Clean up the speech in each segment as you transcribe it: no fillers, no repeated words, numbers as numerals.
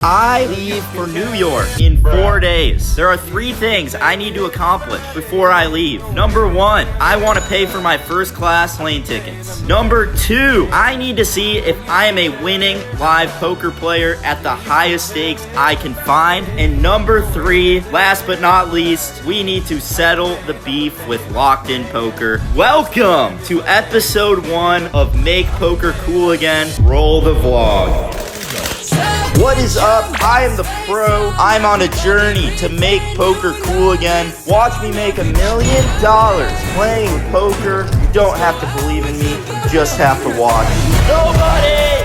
I leave for New York in 4 days. There are 3 things I need to accomplish before I leave. Number 1, I want to pay for my first class plane tickets. Number 2, I need to see if I am a winning live poker player at the highest stakes I can find. And number 3, last but not least, we need to settle the beef with LockedIn Poker. Welcome to episode 1 of Make Poker Cool Again. Roll the vlog. What is up? I am the pro. I'm on a journey to make poker cool again. Watch me make $1 million playing poker. You don't have to believe in me. You just have to watch. Nobody!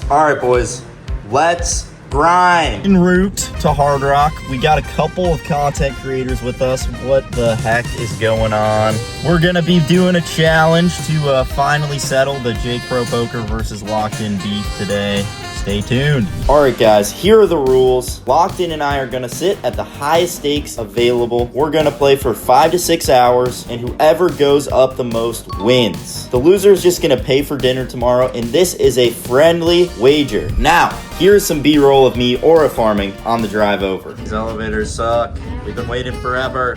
Alright, boys. Let's grind. En route to Hard Rock, we got a couple of content creators with us. What the heck is going on? We're going to be doing a challenge to finally settle the Jake Pro Poker versus LockedIn beef today. Stay tuned. Alright guys, here are the rules. LockedIn and I are going to sit at the highest stakes available. We're going to play for 5 to 6 hours, and whoever goes up the most wins. The loser is just going to pay for dinner tomorrow, and this is a friendly wager. Now, here's some B-roll of me aura farming on the drive over. These elevators suck. We've been waiting forever.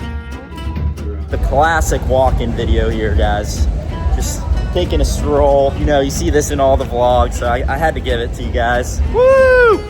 The classic walk-in video here, guys. Just taking a stroll. You know, you see this in all the vlogs, so I had to give it to you guys. Woo!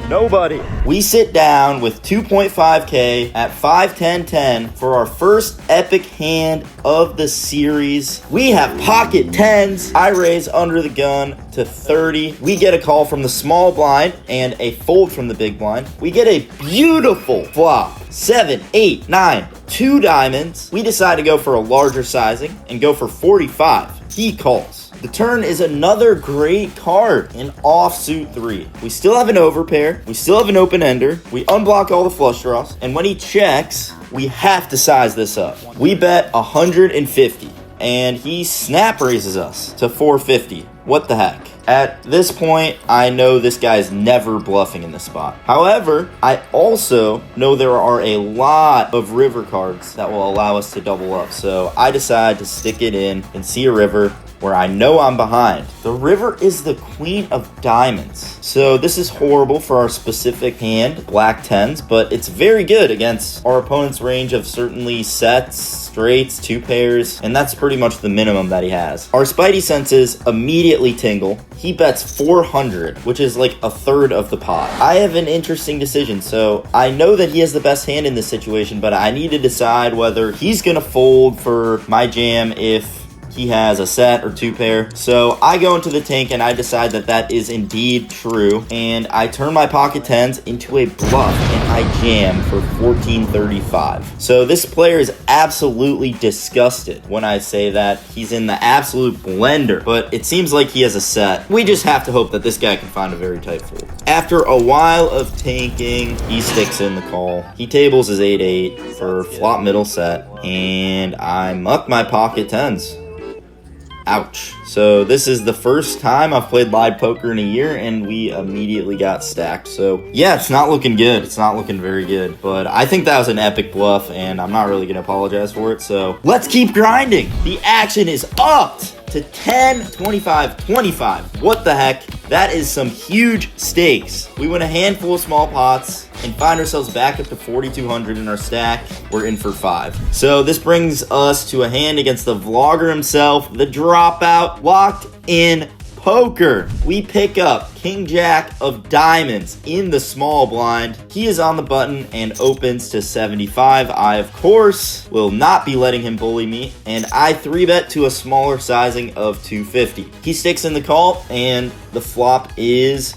Nobody. We sit down with 2.5K at 5-10-10 for our first epic hand of the series. We have pocket 10s. I raise under the gun to 30. We get a call from the small blind and a fold from the big blind. We get a beautiful flop. 7, 8, 9, 2 diamonds. We decide to go for a larger sizing and go for 45. He calls. The turn is another great card, an offsuit 3. We still have an overpair. We still have an open ender. We unblock all the flush draws. And when he checks, we have to size this up. We bet 150. And he snap raises us to 450. What the heck? At this point, I know this guy's never bluffing in this spot. However, I also know there are a lot of river cards that will allow us to double up. So I decide to stick it in and see a river where I know I'm behind. The river is the queen of diamonds. So this is horrible for our specific hand, black 10s, but it's very good against our opponent's range of certainly sets, straights, 2 pairs, and that's pretty much the minimum that he has. Our spidey senses immediately tingle. He bets 400, which is like a third of the pot. I have an interesting decision. So I know that he has the best hand in this situation, but I need to decide whether he's gonna fold for my jam if he has a set or 2 pair. So I go into the tank and I decide that that is indeed true. And I turn my pocket 10s into a bluff and I jam for 1435. So this player is absolutely disgusted when I say that. He's in the absolute blender, but it seems like he has a set. We just have to hope that this guy can find a very tight fold. After a while of tanking, he sticks in the call. He tables his 8-8 for flop middle set, and I muck my pocket 10s. Ouch. So this is the first time I've played live poker in a year, and we immediately got stacked. So yeah, it's not looking good. It's not looking very good, but I think that was an epic bluff, and I'm not really going to apologize for it. So let's keep grinding. The action is upped to 10, 25, 25. What the heck? That is some huge stakes. We win a handful of small pots and find ourselves back up to 4,200 in our stack. We're in for 5. So this brings us to a hand against the vlogger himself, the dropout, Locked In Poker. We pick up King Jack of diamonds in the small blind. He is on the button and opens to 75. I, of course, will not be letting him bully me, and I 3-bet to a smaller sizing of 250. He sticks in the call, and the flop is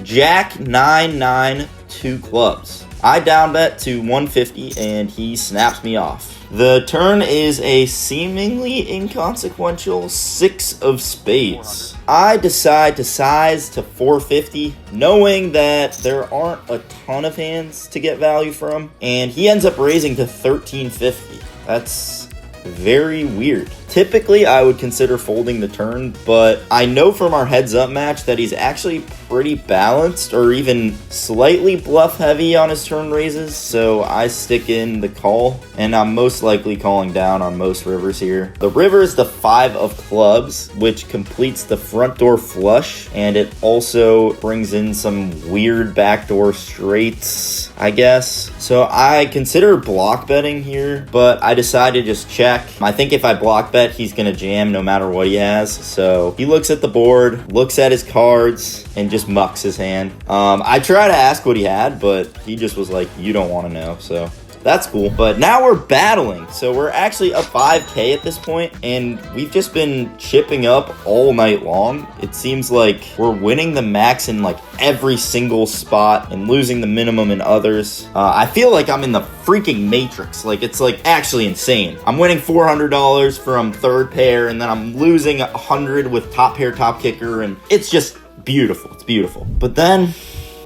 Jack 9-9 2 clubs. I down bet to 150, and he snaps me off. The turn is a seemingly inconsequential 6 of spades. I decide to size to 450, knowing that there aren't a ton of hands to get value from, and he ends up raising to 1350. That's very weird. Typically, I would consider folding the turn, but I know from our heads-up match that he's actually pretty balanced or even slightly bluff heavy on his turn raises, so I stick in the call, and I'm most likely calling down on most rivers here. The river is the 5 of clubs, which completes the front door flush, and it also brings in some weird backdoor straights, I guess. So I consider block betting here, but I decided to just check. I think if I block bet, he's gonna jam no matter what he has. So he looks at the board, looks at his cards, and just mucks his hand. I tried to ask what he had, but he just was like, you don't want to know. So that's cool. But now we're battling. So we're actually up 5K at this point, and we've just been chipping up all night long. It seems like we're winning the max in like every single spot and losing the minimum in others. I feel like I'm in the freaking Matrix. Like, it's like actually insane. I'm winning $400 from third pair, and then I'm losing 100 with top pair, top kicker, and it's just beautiful. It's beautiful. But then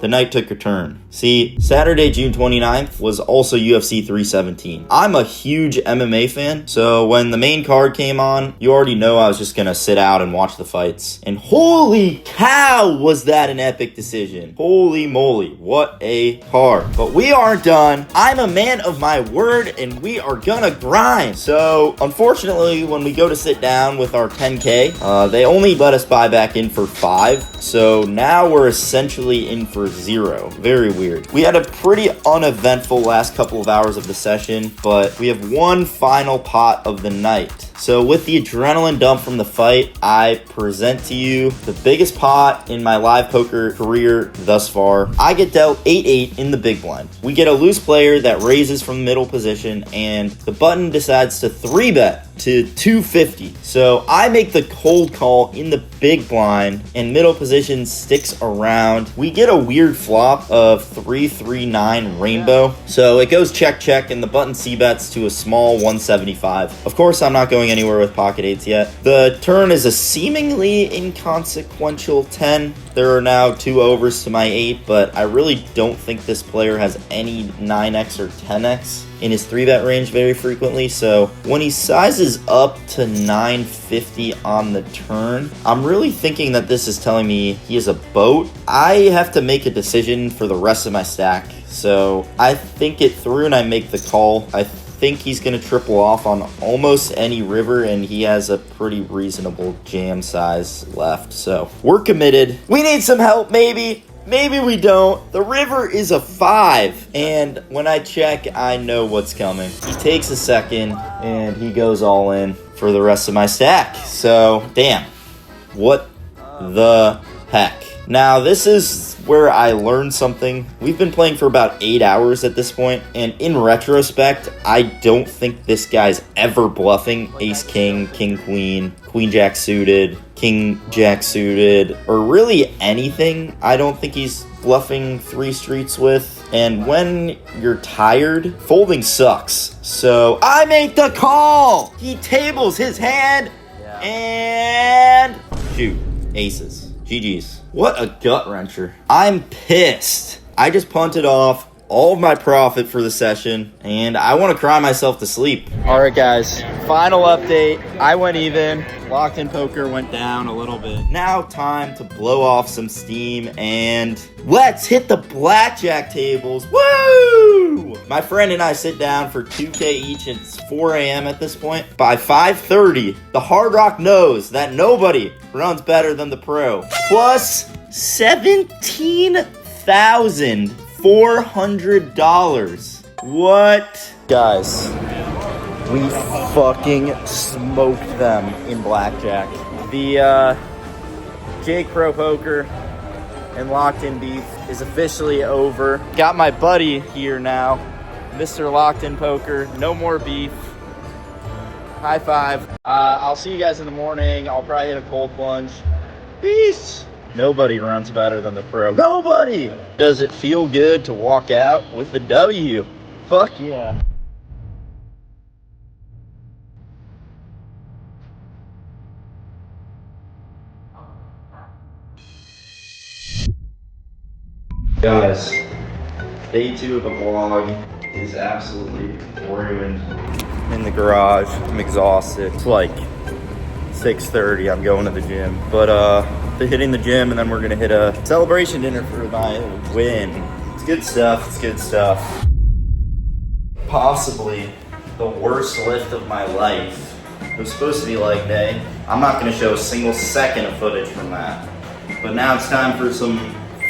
the night took a turn. See, Saturday, June 29th was also UFC 317. I'm a huge MMA fan, so when the main card came on, you already know I was just gonna sit out and watch the fights. And holy cow, was that an epic decision. Holy moly, what a card. But we aren't done. I'm a man of my word, and we are gonna grind. So, unfortunately, when we go to sit down with our 10K, they only let us buy back in for 5. So now we're essentially in for 0. Very weird. We had a pretty uneventful last couple of hours of the session, but we have one final pot of the night. So with the adrenaline dump from the fight, I present to you the biggest pot in my live poker career thus far. I get dealt 8-8 in the big blind. We get a loose player that raises from the middle position, and the button decides to 3-bet to 250. So I make the cold call in the big blind, and middle position sticks around. We get a weird flop of 3-3-9 rainbow. So it goes check check, and the button c-bets to a small 175. Of course, I'm not going anywhere with pocket eights yet. The turn is a seemingly inconsequential 10. There are now 2 overs to my 8, but I really don't think this player has any 9x or 10x in his 3-bet range very frequently. So when he sizes up to 950 on the turn, I'm really thinking that this is telling me he is a boat. I have to make a decision for the rest of my stack. So I think it through and I make the call. I think he's going to triple off on almost any river, and he has a pretty reasonable jam size left. So we're committed. We need some help, maybe. Maybe we don't. The river is a 5, and when I check, I know what's coming. He takes a second, and he goes all in for the rest of my stack. So, damn. What the heck? Now, this is where I learned something. We've been playing for about 8 hours at this point, and in retrospect, I don't think this guy's ever bluffing ace-king, king-queen, queen-jack suited, king-jack suited, or really anything. I don't think he's bluffing 3 streets with. And when you're tired, folding sucks. So I make the call! He tables his hand, and shoot, aces. GG's. What a gut wrencher. I'm pissed. I just punted off all of my profit for the session, and I want to cry myself to sleep. All right, guys. Final update. I went even. Locked-in poker went down a little bit. Now time to blow off some steam, and let's hit the blackjack tables. Woo! My friend and I sit down for 2K each, and it's 4 a.m. at this point. By 5:30, the Hard Rock knows that nobody runs better than the pro. Plus $17,400. What? Guys, we fucking smoked them in blackjack. The Jake Pro Poker and Locked-in beef is officially over. Got my buddy here now, Mr. Locked-in Poker. No more beef. High five. I'll see you guys in the morning. I'll probably hit a cold plunge. Peace. Nobody runs better than the pro. Nobody! Does it feel good to walk out with the W? Fuck yeah. Guys, day 2 of the vlog is absolutely ruined. In the garage, I'm exhausted. It's like 6:30, I'm going to the gym. But to hitting the gym, and then we're gonna hit a celebration dinner for my win. It's good stuff, it's good stuff. Possibly the worst lift of my life. It was supposed to be leg day. I'm not gonna show a single second of footage from that. But now it's time for some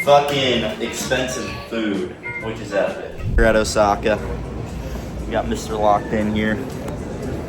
fucking expensive food, which is epic. We're at Osaka. We got Mr. LockedIn here.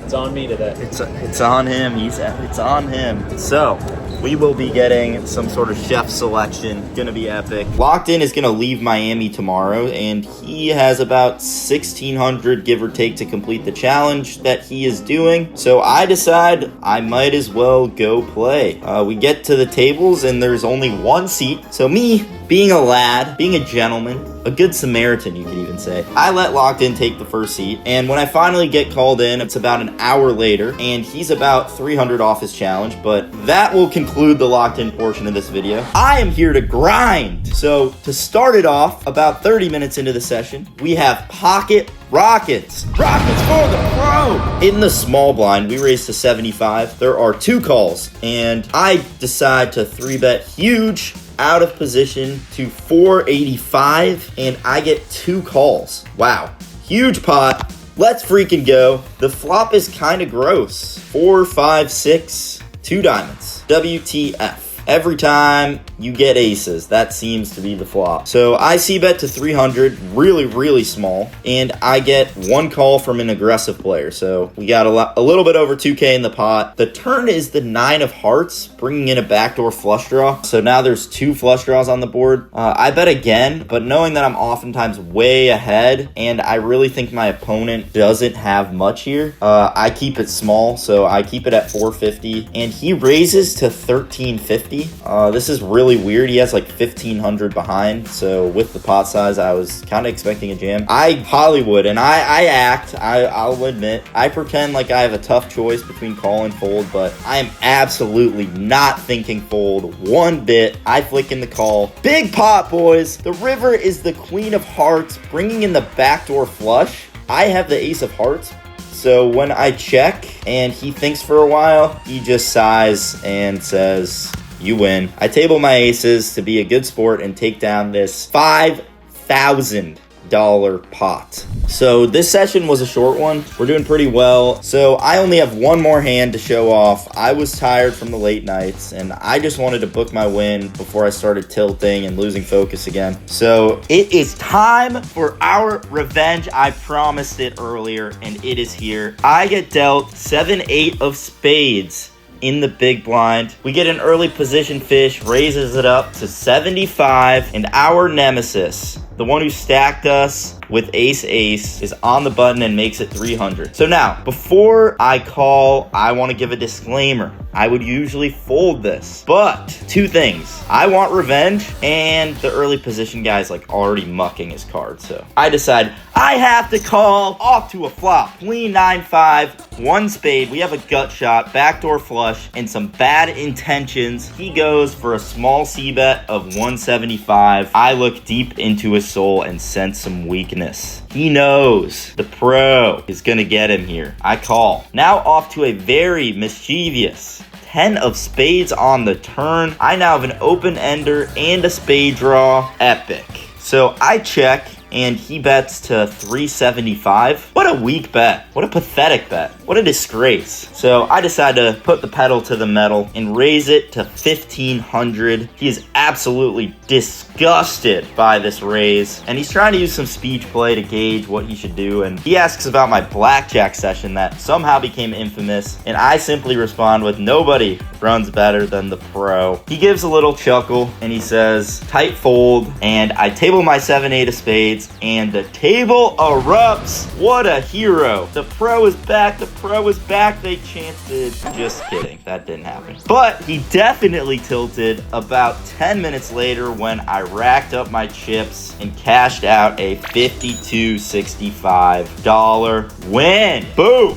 It's on me today. It's on him. It's on him. So we will be getting some sort of chef selection. Gonna be epic. LockedIn is gonna leave Miami tomorrow, and he has about 1,600 give or take to complete the challenge that he is doing. So I decide I might as well go play. We get to the tables, and there's only one seat. So me, being a lad, being a gentleman, a good Samaritan, you could even say, I let LockedIn take the first seat, and when I finally get called in, it's about an hour later, and he's about 300 off his challenge, but that will conclude the LockedIn portion of this video. I am here to grind. So to start it off, about 30 minutes into the session, we have pocket rockets. Rockets for the pro! In the small blind, we raised to 75. There are 2 calls, and I decide to 3-bet huge out of position to 485, and I get 2 calls. Wow. Huge pot. Let's freaking go. The flop is kind of gross. 4, 5, 6, 2 diamonds. WTF. Every time you get aces, that seems to be the flop. So I c-bet to 300, really, really small, and I get 1 call from an aggressive player. So we got a little bit over 2K in the pot. The turn is the 9 of hearts, bringing in a backdoor flush draw. So now there's 2 flush draws on the board. I bet again, but knowing that I'm oftentimes way ahead, and I really think my opponent doesn't have much here, I keep it small. So I keep it at 450, and he raises to 1350. This is really weird. He has like 1,500 behind. So with the pot size, I was kind of expecting a jam. I Hollywood, and I'll admit, I pretend like I have a tough choice between call and fold, but I am absolutely not thinking fold one bit. I flick in the call. Big pot, boys. The river is the queen of hearts, bringing in the backdoor flush. I have the ace of hearts. So when I check and he thinks for a while, he just sighs and says, "You win." I table my aces to be a good sport and take down this $5,000 pot. So this session was a short one. We're doing pretty well. So I only have one more hand to show off. I was tired from the late nights, and I just wanted to book my win before I started tilting and losing focus again. So it is time for our revenge. I promised it earlier, and it is here. I get dealt 7-8 of spades in the big blind. We get an early position fish, raises it up to 75, and our nemesis, the one who stacked us with ace-ace, is on the button and makes it 300. So now, before I call, I want to give a disclaimer. I would usually fold this, but 2 things. I want revenge, and the early position guy's like already mucking his card. So I decide I have to call off to a flop. Queen 9-5, 1 spade. We have a gut shot, backdoor flush, and some bad intentions. He goes for a small c-bet of 175. I look deep into his soul and sense some weakness. He knows the pro is gonna get him here. I call. Now off to a very mischievous 10 of spades on the turn. I now have an open ender and a spade draw. Epic. So I check, and he bets to 375. What a weak bet. What a pathetic bet. What a disgrace. So I decide to put the pedal to the metal and raise it to 1,500. He is absolutely disgusted by this raise, and he's trying to use some speech play to gauge what he should do, and he asks about my blackjack session that somehow became infamous, and I simply respond with, "Nobody runs better than the pro." He gives a little chuckle, and he says, "Tight fold," and I table my 7-8 of spades, and the table erupts. What a hero. The pro is back. The pro is back. They chanted. Just kidding. That didn't happen. But he definitely tilted about 10 minutes later when I racked up my chips and cashed out a $52.65 win. Boom.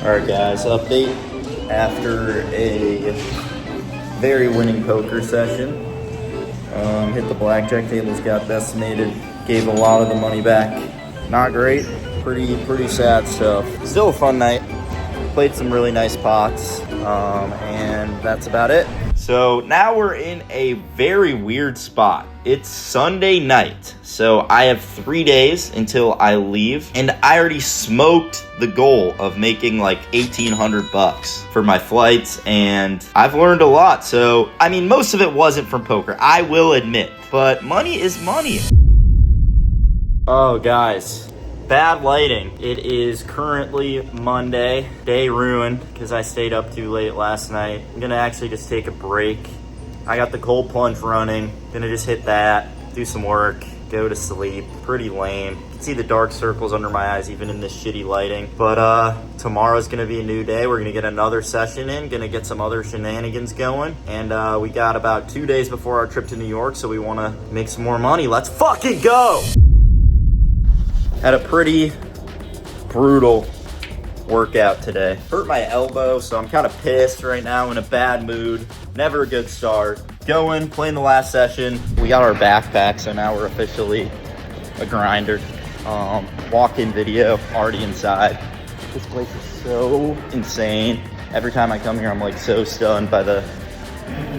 All right, guys, update after a very winning poker session. Hit the blackjack tables, got decimated, gave a lot of the money back. Not great, pretty sad stuff. Still a fun night. Played some really nice pots, and that's about it. So now we're in a very weird spot. It's Sunday night, so I have 3 days until I leave, and I already smoked the goal of making like $1,800 for my flights, and I've learned a lot. So, I mean, most of it wasn't from poker, I will admit, but money is money. Oh, guys, bad lighting. It is currently Monday, day ruined because I stayed up too late last night. I'm gonna actually just take a break. I got the cold plunge running, gonna just hit that, do some work, go to sleep. Pretty lame. You can see the dark circles under my eyes even in this shitty lighting. But tomorrow's gonna be a new day. We're gonna get another session in, gonna get some other shenanigans going. And we got about 2 days before our trip to New York, so we wanna make some more money. Let's fucking go! Had a pretty brutal workout today. Hurt my elbow, so I'm kind of pissed right now, in a bad mood. Never a good start. Going, playing the last session. We got our backpack, so now we're officially a grinder. Walk-in video, already inside. This place is so insane. Every time I come here, I'm like so stunned by the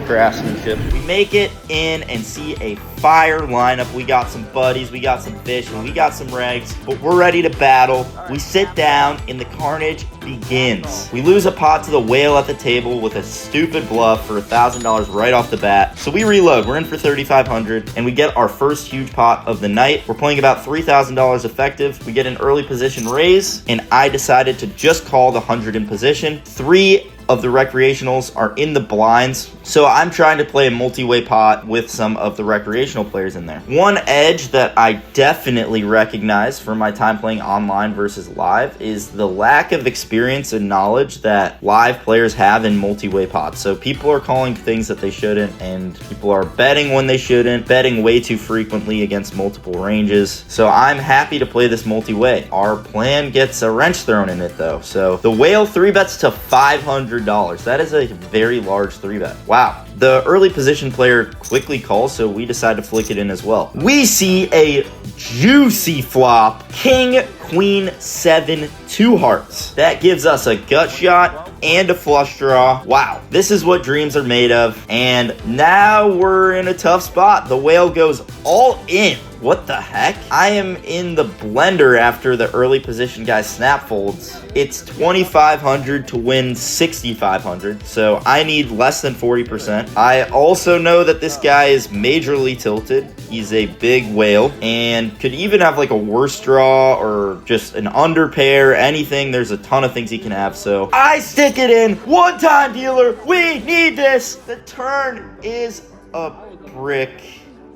craftsmanship. We make it in and see a fire lineup. We got some buddies, we got some fish, and we got some regs, but we're ready to battle. We sit down and the carnage begins. We lose a pot to the whale at the table with a stupid bluff for $1,000 right off the bat. So we reload. We're in for $3,500 and we get our first huge pot of the night. We're playing about $3,000 effective. We get an early position raise and I decided to just call the 100 in position. 3 of the recreationals are in the blinds, so I'm trying to play a multi-way pot with some of the recreational players in there. One edge that I definitely recognize from my time playing online versus live is the lack of experience and knowledge that live players have in multi-way pots. So people are calling things that they shouldn't, and people are betting when they shouldn't, betting way too frequently against multiple ranges. So I'm happy to play this multi-way. Our plan gets a wrench thrown in it though. So the whale 3-bets to $500. That is a very large 3-bet. Wow. The early position player quickly calls, so we decide to flick it in as well. We see a juicy flop. King, queen, 7, 2 hearts. That gives us a gut shot and a flush draw. Wow. This is what dreams are made of. And now we're in a tough spot. The whale goes all in. What the heck? I am in the blender after the early position guy snap folds. It's 2,500 to win 6,500, so I need less than 40%. I also know that this guy is majorly tilted. He's a big whale and could even have like a worse draw or just an under pair, anything. There's a ton of things he can have, so I stick it in. One time, dealer. We need this. The turn is a brick.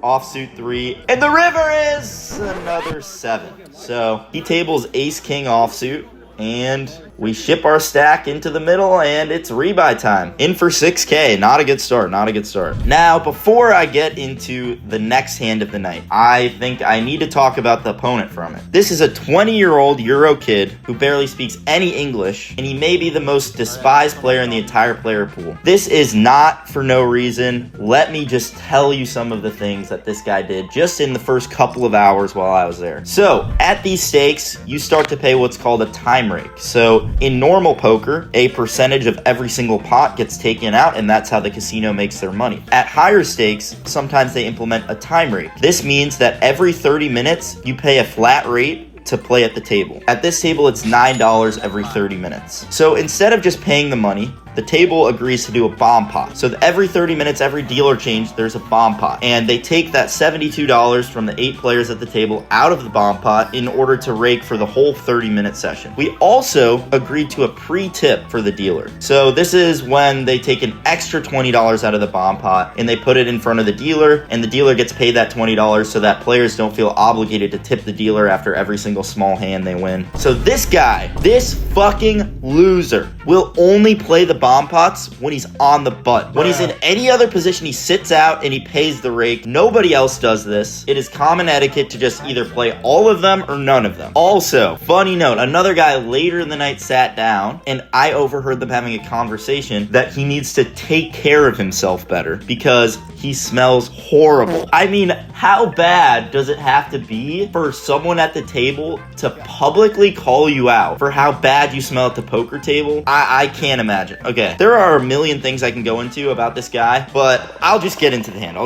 Offsuit 3, and the river is another 7. So he tables ace king offsuit, and we ship our stack into the middle, and it's rebuy time. In for 6K. Not a good start, not a good start. Now, before I get into the next hand of the night, I think I need to talk about the opponent from it. This is a 20-year-old Euro kid who barely speaks any English, and he may be the most despised player in the entire player pool. This is not for no reason. Let me just tell you some of the things that this guy did just in the first couple of hours while I was there. So, at these stakes, you start to pay what's called a time rake. So, in normal poker, a percentage of every single pot gets taken out, and that's how the casino makes their money. At higher stakes, sometimes they implement a time rate. This means that every 30 minutes, you pay a flat rate to play at the table. At this table, it's $9 every 30 minutes. So instead of just paying the money, the table agrees to do a bomb pot. So every 30 minutes, every dealer change, there's a bomb pot. And they take that $72 from the 8 players at the table out of the bomb pot in order to rake for the whole 30-minute session. We also agreed to a pre-tip for the dealer. So this is when they take an extra $20 out of the bomb pot and they put it in front of the dealer, and the dealer gets paid that $20 so that players don't feel obligated to tip the dealer after every single small hand they win. So this guy, this fucking loser, will only play the bomb pots when he's on the button. When he's in any other position, he sits out and he pays the rake. Nobody else does this. It is common etiquette to just either play all of them or none of them. Also, funny note, another guy later in the night sat down and I overheard them having a conversation that he needs to take care of himself better because He smells horrible. I mean, how bad does it have to be for someone at the table to publicly call you out for how bad you smell at the poker table? I can't imagine. Okay, there are a million things I can go into about this guy, but I'll just get into the hand.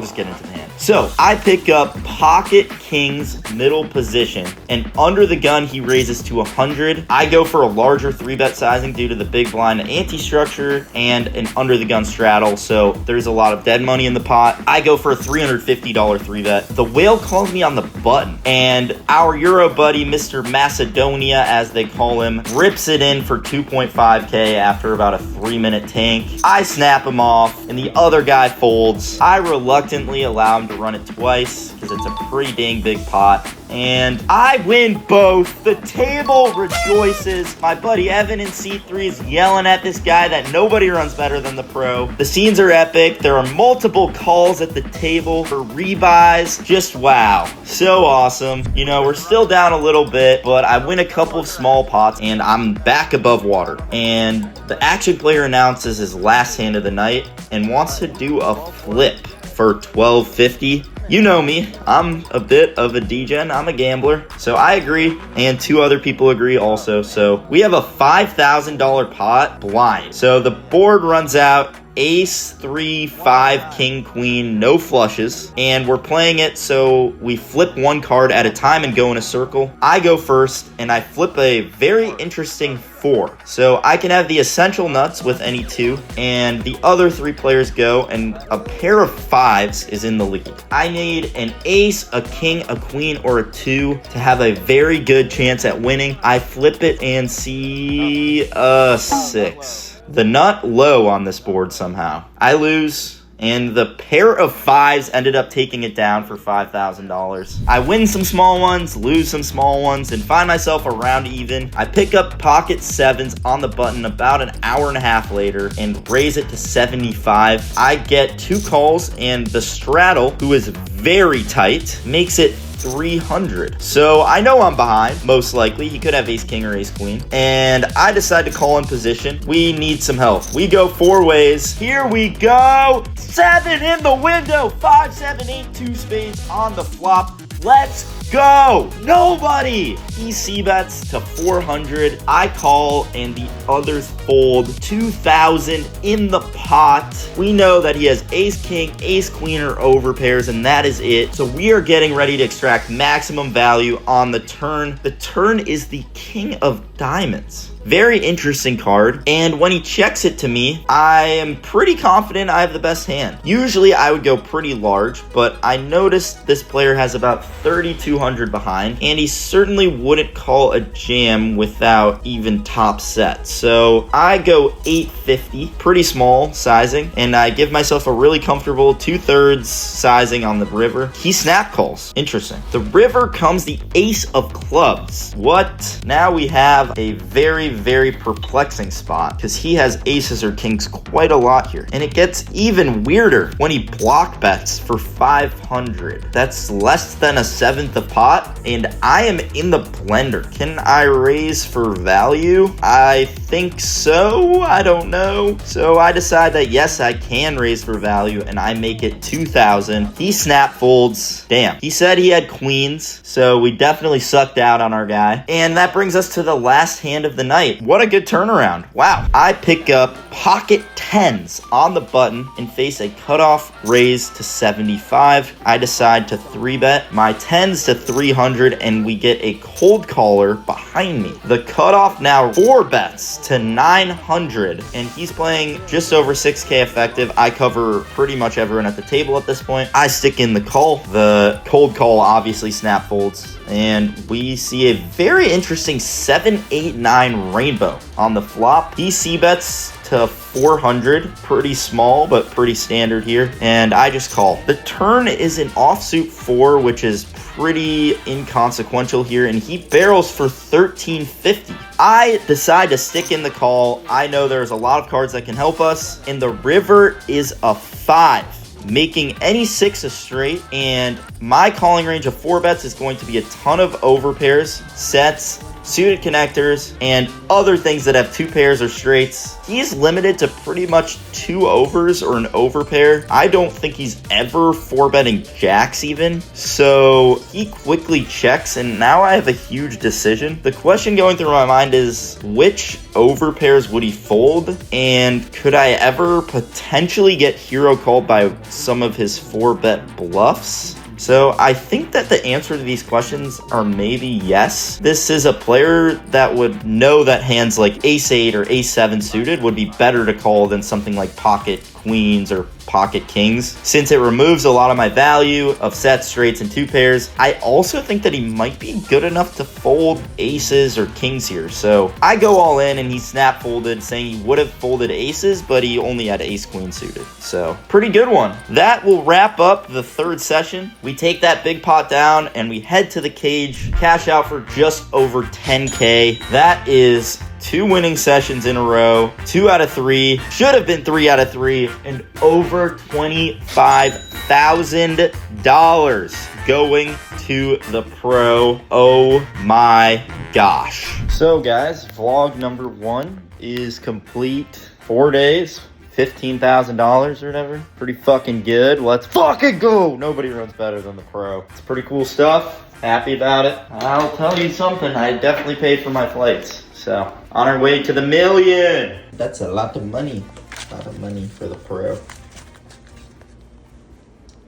So I pick up pocket king's middle position, and under the gun, he raises to 100. I go for a larger 3-bet sizing due to the big blind anti-structure and an under the gun straddle, so there's a lot of dead money in the pot. I go for a $350 3-bet. The whale calls me on the button, and our Euro buddy, Mr. Macedonia, as they call him, rips it in for 2.5K after about a 3-minute tank. I snap him off, and the other guy folds. I reluctantly allow him to run it twice because it's a pretty dang big pot, and I win both. The table rejoices. My buddy Evan in C3 is yelling at this guy that nobody runs better than the pro. The scenes are epic. There are multiple calls at the table for rebuys. Just wow. So awesome. You know, we're still down a little bit, but I win a couple of small pots and I'm back above water. And the action player announces his last hand of the night and wants to do a flip for $12.50. You know me, I'm a bit of a degen, I'm a gambler, so I agree, and 2 other people agree also. So we have a $5,000 pot blind. So the board runs out ace, 3, 5, king, queen, no flushes, and we're playing it so we flip 1 card at a time and go in a circle. I go first, and I flip a very interesting 4. So I can have the essential nuts with any 2, and the other 3 players go, and a pair of 5s is in the lead. I need an ace, a king, a queen, or a 2 to have a very good chance at winning. I flip it and see a 6. The nut low on this board somehow. I lose, and the pair of 5s ended up taking it down for $5,000. I win some small ones, lose some small ones, and find myself around even. I pick up pocket 7s on the button about an hour and a half later and raise it to 75. I get 2 calls, and the straddle, who is very tight, makes it 300. So I know I'm behind, most likely. He could have ace king or ace queen. And I decide to call in position. We need some help. We go 4 ways. Here we go. 7 in the window. 5, 7, 8, 2 spades on the flop. Let's go. Nobody. He c-bets to 400. I call and the others fold. 2,000 in the pot. We know that he has ace king, ace queen, or overpairs, and that is it. So we are getting ready to extract maximum value on the turn. The turn is the king of diamonds. Very interesting card, and when he checks it to me, I am pretty confident I have the best hand. Usually I would go pretty large, but I noticed this player has about 3,200 behind, and he certainly wouldn't call a jam without even top set. So I go 850, pretty small sizing, and I give myself a really comfortable 2/3 sizing on the river. He snap calls. Interesting. The river comes the ace of clubs. What? Now we have a very perplexing spot because he has aces or kings quite a lot here, and it gets even weirder when he block bets for 500. That's less than a 1/7 of pot, and I am in the blender. Can I raise for value? I think so. I don't know. So I decide that yes, I can raise for value, and I make it 2,000. He snap folds. Damn. He said he had queens, so we definitely sucked out on our guy, and that brings us to the last hand of the night. What a good turnaround. Wow. I pick up pocket 10s on the button and face a cutoff raise to 75. I decide to 3-bet my 10s to 300, and we get a cold caller behind me. The cutoff now 4 bets to 900, and he's playing just over 6K effective. I cover pretty much everyone at the table at this point. I stick in the call. The cold call obviously snap folds, and we see a very interesting 7, 8, 9 rainbow on the flop. He c-bets to 400, pretty small but pretty standard here, and I just call. The turn is an offsuit 4, which is pretty inconsequential here, and he barrels for 1350. I decide to stick in the call. I know there's a lot of cards that can help us, and the river is a 5, making any 6 a straight, and my calling range of 4 bets is going to be a ton of overpairs, sets, suited connectors, and other things that have 2 pairs or straights. He's limited to pretty much 2 overs or an overpair. I don't think he's ever 4-betting jacks even. So he quickly checks, and now I have a huge decision. The question going through my mind is, which overpairs would he fold? And could I ever potentially get hero called by some of his 4-bet bluffs? So I think that the answer to these questions are maybe yes. This is a player that would know that hands like ace-8 or ace-7 suited would be better to call than something like pocket queens or pocket kings, since it removes a lot of my value of sets, straights, and 2 pairs. I also think that he might be good enough to fold aces or kings here. So I go all in, and he snap folded, saying he would have folded aces, but he only had ace queen suited. So pretty good one. That will wrap up the 3rd session. We take that big pot down and we head to the cage, cash out for just over 10K. That is 2 winning sessions in a row, 2 out of 3, should have been 3 out of 3, and over $25,000 going to the pro. Oh my gosh. So guys, vlog number 1 is complete. 4 days, $15,000 or whatever. Pretty fucking good. Let's fucking go. Nobody runs better than the pro. It's pretty cool stuff. Happy about it. I'll tell you something, I definitely paid for my flights. So, on our way to the million. That's a lot of money. A lot of money for the pro.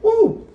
Woo!